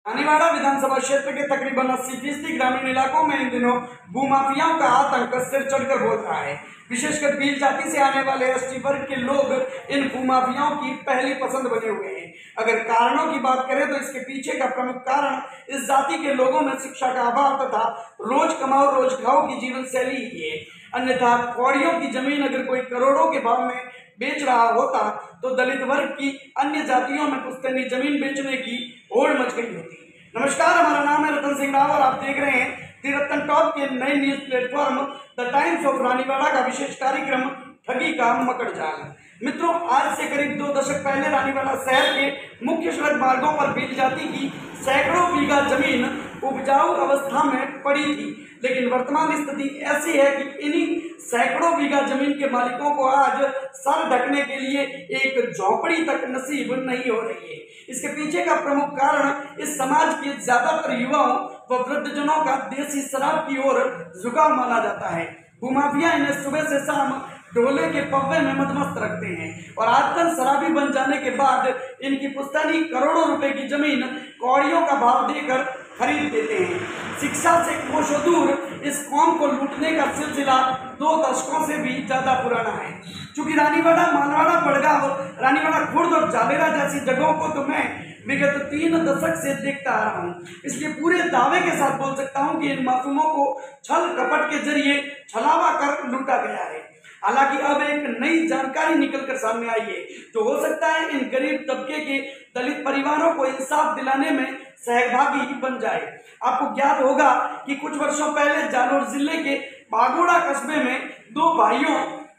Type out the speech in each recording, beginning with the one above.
रानीवाड़ा विधानसभा क्षेत्र के तकरीबन 80% ग्रामीण इलाकों में इन दिनों भूमाफियाओं का आतंक सिर चढ़कर बोल रहा है। विशेषकर भील जाति से आने वाले एसटी वर्ग के लोग इन भूमाफियाओं की पहली पसंद बने हुए हैं। अगर कारणों की बात करें तो इसके पीछे का प्रमुख कारण इस जाति के लोगों में शिक्षा का अभाव तथा रोज कमाओ रोज खाओ की जीवन शैली ही है। अन्यथा कौड़ियों की जमीन अगर कोई करोड़ों के भाव में बेच रहा होता तो दलित वर्ग की अन्य जातियों में पुश्तैनी जमीन बेचने की होड़ मच गई होती। नमस्कार, हमारा नाम है रतन सिंह राव और आप देख रहे हैं दी रतन टॉप के नए news platform the times of Raniwara का विशेष कार्यक्रम ठगी का मकड़ जाल। मित्रों, आज से करीब 2 दशक पहले रानीवाड़ा शहर के मुख्य सड़क मार्गों पर भील जाति की सैकड़ों बीघा जमीन उपजाऊ अवस्था में पड़ी थी, लेकिन वर्तमान स्थिति ऐसी है कि इन्हीं सैकड़ों बीघा जमीन के मालिकों को आज सर ढकने के लिए एक झोपड़ी तक नसीब नहीं हो रही है। इसके पीछे का प्रमुख कारण इस समाज के ज्यादातर युवाओं व वृद्धजनों का देसी शराब की ओर झुकाव माना जाता है। भूमाफिया इन्हें सुबह से शाम ढोले के पव्वे में मदमस्त रखते हैं और आजकल शराबी बन जाने के बाद इनकी पुश्तैनी करोड़ों रुपए की जमीन कौड़ियों का भाव देकर खरीद देते हैं। शिक्षा से कोसों दूर इस कौम को लूटने का सिलसिला 2 दशकों से भी ज्यादा पुराना है। चूंकि रानीवाड़ा, मालवाड़ा, बड़गांव, रानीवाड़ा खुर्द और जालेरा जैसी जगहों को तो मैं विगत 3 दशक से देखता आ रहा हूँ, इसलिए पूरे दावे के साथ बोल सकता हूँ कि इन मासूमों को छल कपट के जरिए छलावा कर लूटा गया है। हालांकि अब एक नई जानकारी निकलकर सामने आई है, तो हो सकता है इन गरीब तबके के दलित परिवारों को इंसाफ दिलाने में सहभागी बन जाए। आपको ज्ञात होगा कि कुछ वर्षों पहले जालोर जिले के बागोड़ा कस्बे में 2 भाइयों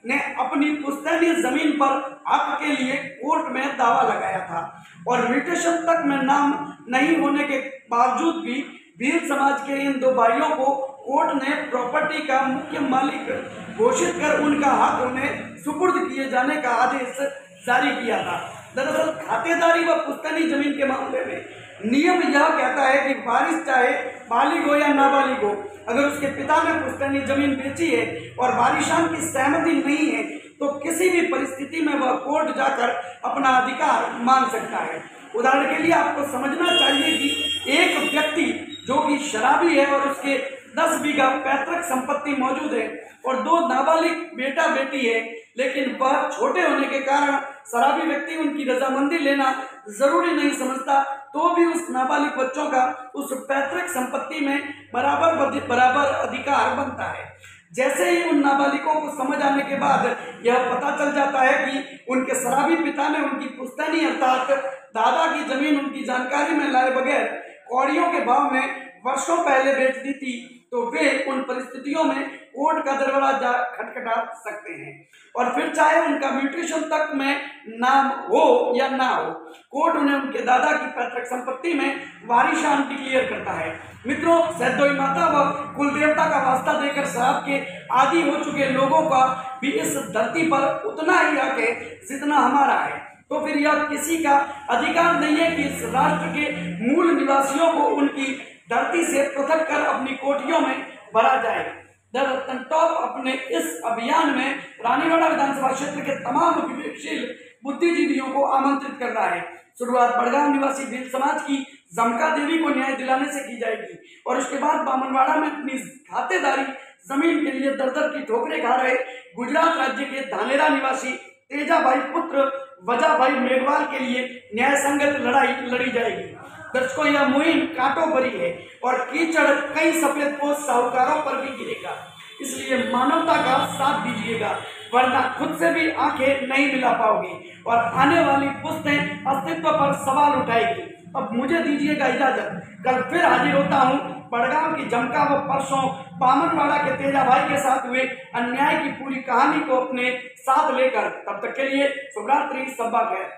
ने अपनी पुश्तैनी जमीन पर हक के लिए कोर्ट में दावा लगाया था और म्यूटेशन तक में नाम नहीं होने के बावजूद भी भील समाज के इन 2 भाइयों को कोर्ट ने प्रॉपर्टी का मुख्य मालिक घोषित कर उनका हक उन्हें सुपुर्द किए जाने का आदेश जारी किया था। दरअसल खातेदारी व पुश्तैनी जमीन के मामले में नियम यह कहता है कि वारिस चाहे बालिग हो या नाबालिग हो, अगर उसके पिता ने पुश्तैनी जमीन बेची है और वारिशान की सहमति नहीं है तो किसी भी परिस्थिति में वह कोर्ट जाकर अपना अधिकार मांग सकता है। उदाहरण के लिए आपको समझना चाहिए कि एक व्यक्ति जो कि शराबी है और उसके 10 बीघा पैतृक संपत्ति मौजूद है और 2 नाबालिग बेटा बेटी है, लेकिन वह छोटे होने के कारण शराबी व्यक्ति उनकी रजामंदी लेना जरूरी नहीं समझता, तो भी उस नाबालिग बच्चों का उस पैतृक संपत्ति में बराबर अधिकार बनता है। जैसे ही उन नाबालिगों को समझ आने के बाद यह पता चल जाता है कि उनके शराबी पिता ने उनकी पुश्तैनी अर्थात दादा की जमीन उनकी जानकारी में लाए बगैर कौड़ियों के भाव में वर्षों पहले बेच दी थी, तो वे उन परिस्थितियों में कोर्ट का दरवाजा खटखटा सकते हैं और फिर चाहे उनका म्यूटेशन तक में नाम हो या ना हो, कोर्ट उन्हें उनके दादा की पैतृक संपत्ति में वारिशान डिक्लेयर करता है। मित्रों, सैदोई माता व कुल देवता का वास्ता देकर शराब के आदि हो चुके लोगों का भी इस धरती पर उतना ही हक है जितना हमारा है, तो फिर यह किसी का अधिकार नहीं है कि इस राष्ट्र के मूल निवासियों को उनकी धरती से पृथक कर अपनी कोठियों में भरा जाए। द रतन टॉप अपने इस अभियान में रानीवाड़ा विधानसभा क्षेत्र के तमाम विवेकशील बुद्धिजीवियों को आमंत्रित कर रहा है। शुरुआत बड़गांव निवासी भील समाज की जमका देवी को न्याय दिलाने से की जाएगी और उसके बाद बामनवाड़ा में अपनी खातेदारी जमीन के लिए दर-दर की ठोकरें खा रहे गुजरात राज्य के धानेरा निवासी तेजा भाई पुत्र वजह भाई मेघवाल के लिए न्याय संगत लड़ाई लड़ी जाएगी। दर्शकों, यह मुहिम कांटों भरी है और कीचड़ कई सफेद पोश साहूकारों पर भी गिरेगा, इसलिए मानवता का साथ दीजिएगा, वरना खुद से भी आंखें नहीं मिला पाओगे और आने वाली पुश्तें अस्तित्व पर सवाल उठाएगी। अब मुझे दीजिएगा इजाजत, कल फिर हाजिर होता हूँ बड़गांव की जमका व परसों बामनवाड़ा के तेजा भाई के साथ हुए अन्याय की पूरी कहानी को अपने साथ लेकर। तब तक के लिए शुभ रात्रि, सब्बा खैर।